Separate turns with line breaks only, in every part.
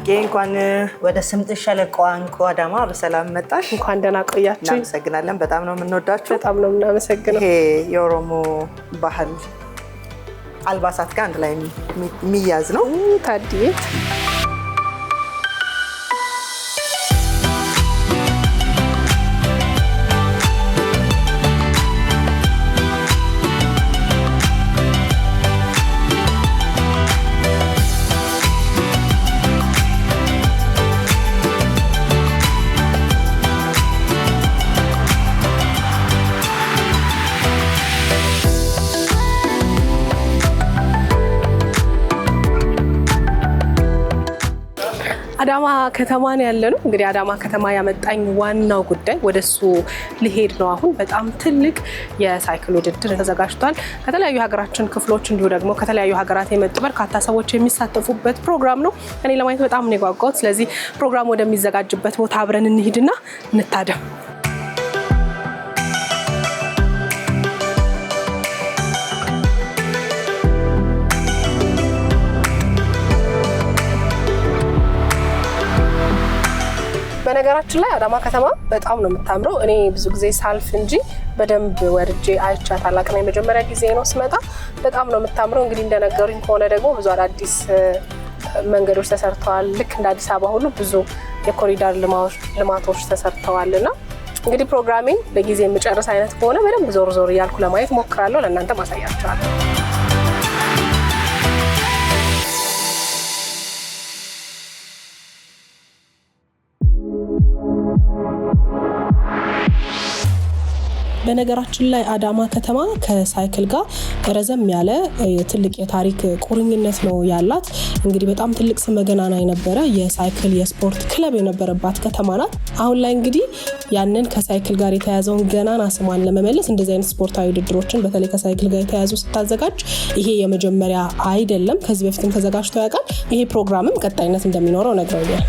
ናፍቄ እንኳን ወደ ስምጥ ሸለቆ አንቆ አዳማ በሰላም መጣሽ።
እንኳን ደህና ቆያችሁ።
እናመሰግናለን። በጣም ነው የምንወዳችሁ።
በጣም ነው እናመሰግናለን።
ይሄ የኦሮሞ ባህል አልባሳት ጋር አንድ ላይ የሚያዝ ነው።
ታዲያ አዳማ ከተማ ነው ያለነው። እንግዲህ አዳማ ከተማ ያመጣኝ ዋናው ጉዳይ ወደሱ ሊሄድ ነው። አሁን በጣም ትልቅ የሳይክል ውድድር ተዘጋጅቷል። ከተለያዩ ሀገራችን ክፍሎች እንዲሁ ደግሞ ከተለያዩ ሀገራት የመጡ በርካታ ሰዎች የሚሳተፉበት ፕሮግራም ነው። እኔ ለማየት በጣም ነው የጓጓሁት። ስለዚህ ፕሮግራም ወደሚዘጋጅበት ቦታ አብረን እንሂድና እንታደም። በነገራችን ላይ አዳማ ከተማ በጣም ነው የምታምረው። እኔ ብዙ ጊዜ ሳልፍ እንጂ በደንብ ወርጄ አይቻት አላቅም። የመጀመሪያ ጊዜ ነው ስመጣ። በጣም ነው የምታምረው። እንግዲህ እንደነገሩኝ ከሆነ ደግሞ ብዙ አዳዲስ መንገዶች ተሰርተዋል። ልክ እንደ አዲስ አበባ ሁሉ ብዙ የኮሪደር ልማቶች ተሰርተዋልና እንግዲህ ፕሮግራሜን በጊዜ የምጨርስ አይነት ከሆነ በደንብ ዞር ዞር እያልኩ ለማየት ሞክራለሁ። ለእናንተ ማሳያችኋለሁ። በነገራችን ላይ አዳማ ከተማ ከሳይክል ጋር ረዘም ያለ ትልቅ የታሪክ ቁርኝነት ነው ያላት። እንግዲህ በጣም ትልቅ ስመ ገናና የነበረ የሳይክል የስፖርት ክለብ የነበረባት ከተማ ናት። አሁን ላይ እንግዲህ ያንን ከሳይክል ጋር የተያዘውን ገናና ስሟን ለመመለስ እንደዚህ አይነት ስፖርታዊ ውድድሮችን በተለይ ከሳይክል ጋር የተያዙ ስታዘጋጅ ይሄ የመጀመሪያ አይደለም። ከዚህ በፊትም ተዘጋጅቶ ያውቃል። ይሄ ፕሮግራምም ቀጣይነት እንደሚኖረው ነግረውኛል።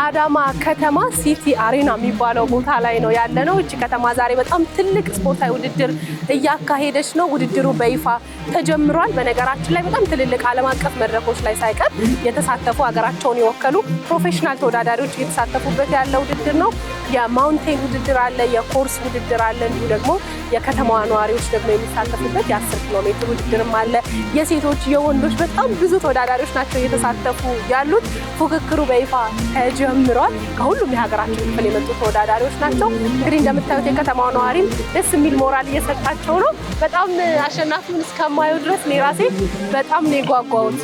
አዳማ ከተማ ሲቲ አሬና የሚባለው ቦታ ላይ ነው ያለነው። እቺ ከተማ ዛሬ በጣም ትልቅ ስፖርታዊ ውድድር እያካሄደች ነው። ውድድሩ በይፋ ተጀምሯል። በነገራችን ላይ በጣም ትልልቅ ዓለም አቀፍ መድረኮች ላይ ሳይቀር የተሳተፉ ሀገራቸውን የወከሉ ፕሮፌሽናል ተወዳዳሪዎች እየተሳተፉበት ያለ ውድድር ነው። የማውንቴን ውድድር አለ፣ የኮርስ ውድድር አለ፣ እንዲሁ ደግሞ የከተማዋ ነዋሪዎች ደግሞ የሚሳተፉበት የ10 ኪሎ ሜትር ውድድርም አለ። የሴቶች የወንዶች በጣም ብዙ ተወዳዳሪዎች ናቸው እየተሳተፉ ያሉት። ፉክክሩ በይፋ ተጀምሯል። ከሁሉም የሀገራችን ክፍል የመጡ ተወዳዳሪዎች ናቸው። እንግዲህ እንደምታዩት የከተማዋ ነዋሪም ደስ የሚል ሞራል እየሰጣቸው ነው። በጣም አሸናፊውን እስከማየው ድረስ እኔ ራሴ በጣም ነው የጓጓሁት።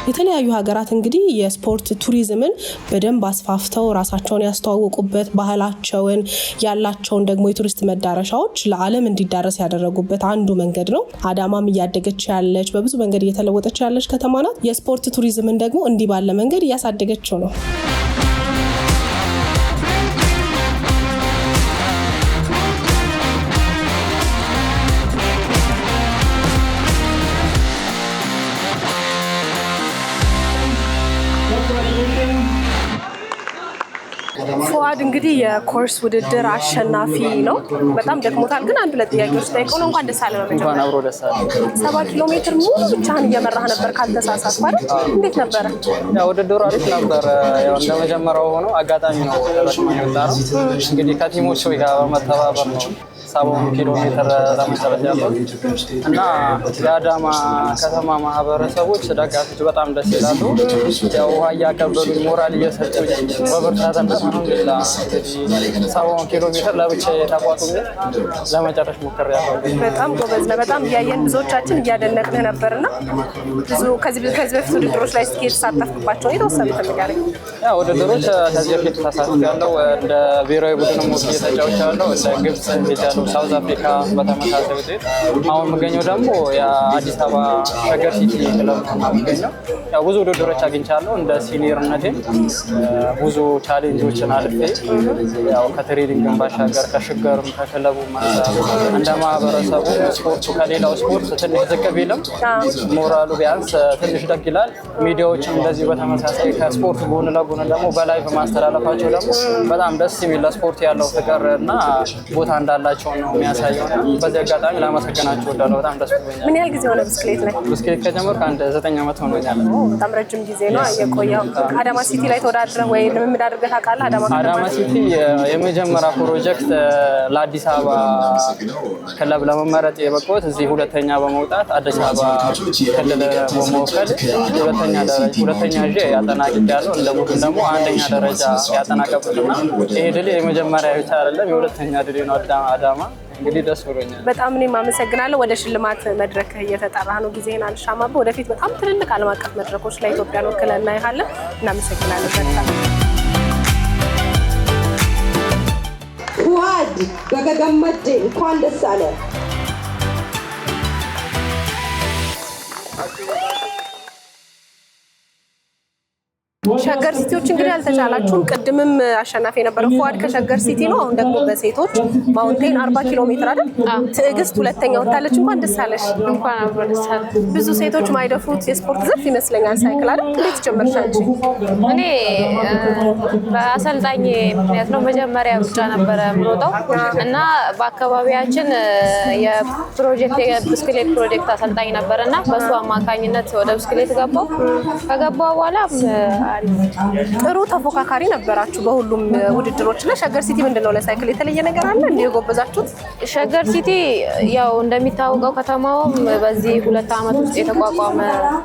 የተለያዩ ሀገራት እንግዲህ የስፖርት ቱሪዝምን በደንብ አስፋፍተው ራሳቸውን ያስተዋወቁበት ባህላቸውን ያላቸውን ደግሞ የቱሪስት መዳረሻዎች ለዓለም እንዲዳረስ ያደረጉበት አንዱ መንገድ ነው። አዳማም እያደገች ያለች በብዙ መንገድ እየተለወጠች ያለች ከተማ ናት። የስፖርት ቱሪዝምን ደግሞ እንዲህ ባለ መንገድ እያሳደገችው ነው። ፉአድ እንግዲህ የኮርስ ውድድር አሸናፊ ነው። በጣም ደክሞታል፣ ግን አንድ ሁለት ጥያቄዎች ጠይቀው ነው። እንኳን ደስ አለ ነው።
እንኳን አብሮ ደስ አለ።
7 ኪሎ ሜትር ሙሉ ብቻህን እየመራህ ነበር ካልተሳሳትኩ አይደል? እንዴት ነበረ?
ያው ውድድሩ አሪፍ ነበር። ያው እንደመጀመሪያው ሆኖ አጋጣሚ ነው ተጠቅመን የወጣነው። እንግዲህ ከቲሞች ጋር በመተባበር ነው 7 ኪሎ ሜትር ለመጨረስ ያሉት እና የአዳማ ከተማ ማህበረሰቦች ደጋፊዎች በጣም ደስ ይላሉ። ያው ውሃ እያቀበሉኝ ሞራል እየሰጡኝ በብርታትና አልሐምዱሊላህ 7 ኪሎ ሜትር ለብቻዬ ተቋቁሜ ለመጨረስ ሞክሬያለሁ።
በጣም ጎበዝ ነህ። በጣም እያየን ብዙዎቻችን እያደነቅንህ ነበርና ብዙ ከዚህ በፊት ውድድሮች ላይ እስኪ የተሳተፍኩባቸው የተወሰኑት ንገረኝ።
ያው ውድድሮች ከዚህ በፊት ተሳትፌያለሁ። እንደ ብሔራዊ ቡድንም ወክዬ ተጫውቻለሁ። እንደ ግብጽ ሄጃለሁ፣ ሳውዝ አፍሪካ በተመሳሳይ ውጤት። አሁን የምገኘው ደግሞ የአዲስ አበባ ሸገር ሲቲ ክለብ ነው የምገኘው። ያው ብዙ ውድድሮች አግኝቻለሁ። እንደ ሲኒየርነቴ ብዙ ቻሌንጆችን አልፌ ያው ከትሬኒንግም ባሻገር ከሽገርም ከክለቡ አንፃር እንደ ማህበረሰቡ ስፖርቱ ከሌላው ስፖርት ትንሽ ዝቅ ቢልም ሞራሉ ቢያንስ ትንሽ ደግ ይላል። ሚዲያዎችም እንደዚህ በተመሳሳይ ከስፖርት ጎን ለጎን ደግሞ በላይ በማስተላለፋቸው ደግሞ በጣም ደስ የሚል ለስፖርት ያለው ፍቅር እና ቦታ እንዳላቸው ነው የሚያሳየው። በዚህ አጋጣሚ ላመሰግናቸው እወዳለሁ። በጣም ደስ ብሎኛል።
ምን ያህል ጊዜ ሆነ ብስክሌት ላይ?
ብስክሌት ከጀመርኩ አንድ 9 ዓመት ሆኖኛል።
በጣም ረጅም ጊዜ ነው የቆየው። አዳማ ሲቲ ላይ ተወዳድረህ ወይ ልምምድ አድርገህ ታውቃለህ?
አዳማ ሲቲ የመጀመሪያ ፕሮጀክት ለአዲስ አበባ ክለብ ለመመረጥ የበቃሁት እዚህ ሁለተኛ በመውጣት አዲስ አበባ ክልል በመወከል ሁለተኛ ይዤ ያጠናቅቄያለሁ። እንደ ቡድን ደግሞ አንደኛ ደረጃ ያጠናቀቁትና ይሄ ድል የመጀመሪያ ብቻ አይደለም የሁለተኛ ድል ነው። አዳማ እንግዲህ ደስ ብሎኛል።
በጣም እኔም አመሰግናለሁ። ወደ ሽልማት መድረክ እየተጠራህ ነው። ጊዜህን አልሻማብህ። ወደፊት በጣም ትልልቅ ዓለም አቀፍ መድረኮች ላይ ኢትዮጵያን ወክለህ እናይሃለን። እናመሰግናለን በጣም።
ፉአድ በገገመዴ እንኳን ደስ አለ።
ሸገር ሲቲዎች እንግዲህ አልተቻላችሁም። ቅድምም አሸናፊ የነበረው ፉአድ ከሸገር ሲቲ ነው። አሁን ደግሞ በሴቶች ማውንቴን 40 ኪሎ ሜትር አይደል? ትዕግስት ሁለተኛ ወጣለች። እንኳን ደስ አለሽ።
እንኳን አብሮ ደስ አለ።
ብዙ ሴቶች ማይደፍሩት የስፖርት ዘርፍ ይመስለኛል ሳይክል አይደል? እንዴት ጀመርሽ አንቺ?
እኔ በአሰልጣኝ ምክንያት ነው። መጀመሪያ ብቻ ነበረ የምሮጠው እና በአካባቢያችን የብስክሌት ፕሮጀክት አሰልጣኝ ነበረና በሱ አማካኝነት ወደ ብስክሌት ገባው። ከገባው በኋላ
ጥሩ ተፎካካሪ ነበራችሁ በሁሉም ውድድሮች እና ሸገር ሲቲ ምንድነው ለሳይክል የተለየ ነገር አለ እንዴ የጎበዛችሁት?
ሸገር ሲቲ ያው እንደሚታወቀው ከተማውም በዚህ 2 ዓመት ውስጥ የተቋቋመ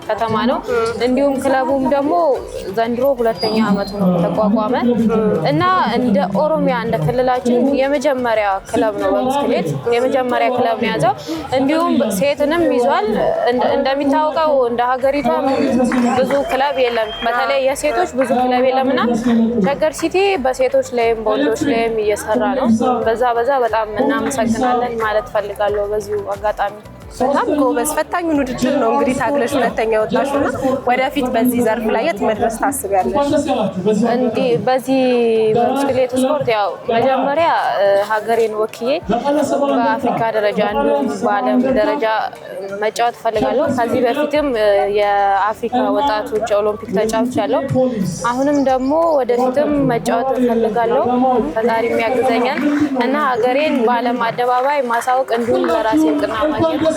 ከተማ ነው። እንዲሁም ክለቡም ደግሞ ዘንድሮ 2ኛ ዓመቱ ነው ተቋቋመ እና እንደ ኦሮሚያ እንደ ክልላችን የመጀመሪያ ክለብ ነው። በብስክሌት የመጀመሪያ ክለብ ነው ያዘው። እንዲሁም ሴትንም ይዟል። እንደሚታወቀው እንደ ሀገሪቷ ብዙ ክለብ የለም። በተለይ የሴቶች ብዙ ክለብ የለምና ሸገር ሲቲ በሴቶች ላይም በወንዶች ላይም እየሰራ ነው። በዛ በጣም እናመሰግናለን ማለት ፈልጋለሁ በዚሁ አጋጣሚ።
በጣም ጎበዝ። ፈታኙን ውድድር ነው እንግዲህ ታግለሽ ሁለተኛ ወጣሽና ወደፊት በዚህ ዘርፍ ላይ የት መድረስ ታስቢያለሽ?
እንዲህ በዚህ ብስክሌት ስፖርት ያው መጀመሪያ ሀገሬን ወክዬ በአፍሪካ ደረጃ እንዲሁም በዓለም ደረጃ መጫወት ፈልጋለሁ። ከዚህ በፊትም የአፍሪካ ወጣቶች ኦሎምፒክ ተጫውቻለሁ። አሁንም ደግሞ ወደፊትም መጫወት ፈልጋለሁ። ፈጣሪም ያግዘኛል እና ሀገሬን በዓለም አደባባይ ማሳወቅ እንዲሁም ለራሴ እውቅና ማግኘት።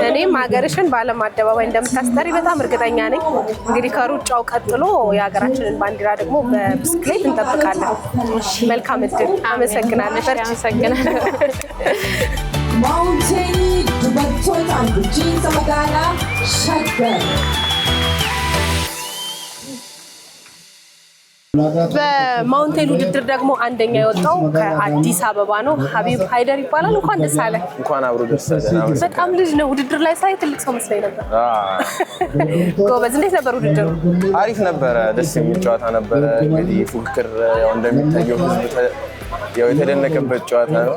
እኔም ሀገርሽን በዓለም አደባባይ እንደምታስጠሪ በጣም እርግጠኛ ነኝ። እንግዲህ ከሩጫው ቀጥሎ የሀገራችንን ባንዲራ ደግሞ በብስክሌት እንጠብቃለን። መልካም እድል። አመሰግናለሁ።
አመሰግናለሁ።
ማውንቴን ዱበቶታ ጂንስ መጋላ ሸገር
በማውንቴን ውድድር ደግሞ አንደኛ የወጣው ከአዲስ አበባ ነው። ሀቢብ ሃይደር ይባላል። እንኳን ደስ አለ።
እንኳን አብሮ ደስ አለ።
በጣም ልጅ ነው። ውድድር ላይ ሳይ ትልቅ ሰው መስሎኝ ነበር። ጎበዝ። እንዴት ነበር ውድድሩ?
አሪፍ ነበረ። ደስ የሚል ጨዋታ ነበረ። እንግዲህ ፉክክር ያው እንደሚታየው ህዝብ ያው የተደነቀበት ጨዋታ ነው።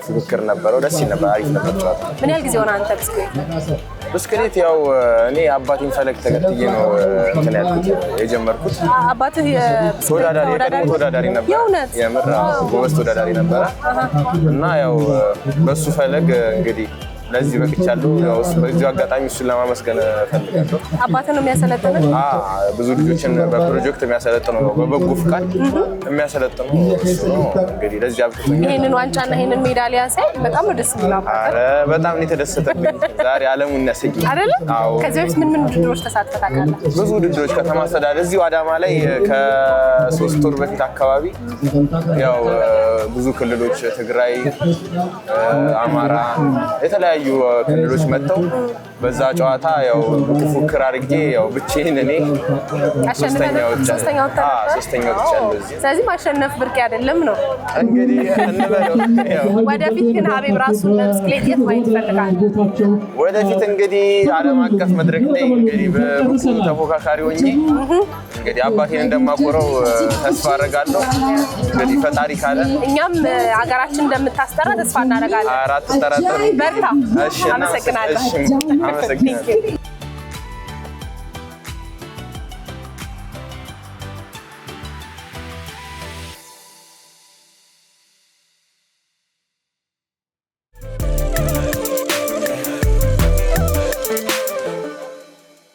ፉክክር ነበረው። ደስ ይል ነበር። አሪፍ ነበር ጨዋታ።
ምን ያህል ጊዜ ሆነ አንተ
ብስክሌት? ያው እኔ አባቴን ፈለግ ተከትዬ ነው እንትን ያልኩት የጀመርኩት።
አባትህ
የቀድሞ ተወዳዳሪ ነበር። የምር ጎበዝ ተወዳዳሪ ነበረ እና ያው በሱ ፈለግ እንግዲህ ለዚህ በቅቻለሁ። ያው በዚህ አጋጣሚ እሱን ለማመስገን ፈልጋለሁ።
አባትን ነው የሚያሰለጥነው?
ብዙ ልጆችን በፕሮጀክት የሚያሰለጥነው ነው፣ በበጎ ፍቃድ የሚያሰለጥነው እሱ ነው። እንግዲህ ለዚህ አብቅቶኛል።
ይሄንን ዋንጫና ይሄንን ሜዳሊያ ሳይ በጣም ነው ደስ የሚለው።
ኧረ በጣም ነው የተደሰተብኝ ዛሬ ዓለሙን ያሰኝ
አይደል? ከዚህ በፊት ምን ውድድሮች ተሳትፈህ ታውቃለህ?
ብዙ ውድድሮች ከተማ አስተዳደር እዚሁ አዳማ ላይ ከ3 ወር በፊት አካባቢ ያው ብዙ ክልሎች ትግራይ፣ አማራ የተለያዩ ክልሎች መጥተው በዛ ጨዋታ ያው ፉክክር አድርጌ ያው ብቻዬን እኔ ሶስተኛ ወጥቻለሁ።
ስለዚህ ማሸነፍ ብርቅ አይደለም ነው
እንግዲህ እንበለው።
ወደፊት ግን ሀቢብ ራሱን በብስክሌት የት ማየት ይፈልጋል?
ወደፊት እንግዲህ ዓለም አቀፍ መድረክ ላይ እንግዲህ በብቁ ተፎካካሪ ሆኜ እንግዲህ አባቴን እንደማቆረው ተስፋ አደርጋለሁ። እንግዲህ ፈጣሪ ካለ
እኛም ሀገራችን እንደምታስጠራ ተስፋ እናደርጋለን።
አራት ተጠራጠሩ።
በርታ።
እሺ፣
አመሰግናለሁ።
አመሰግናለሁ።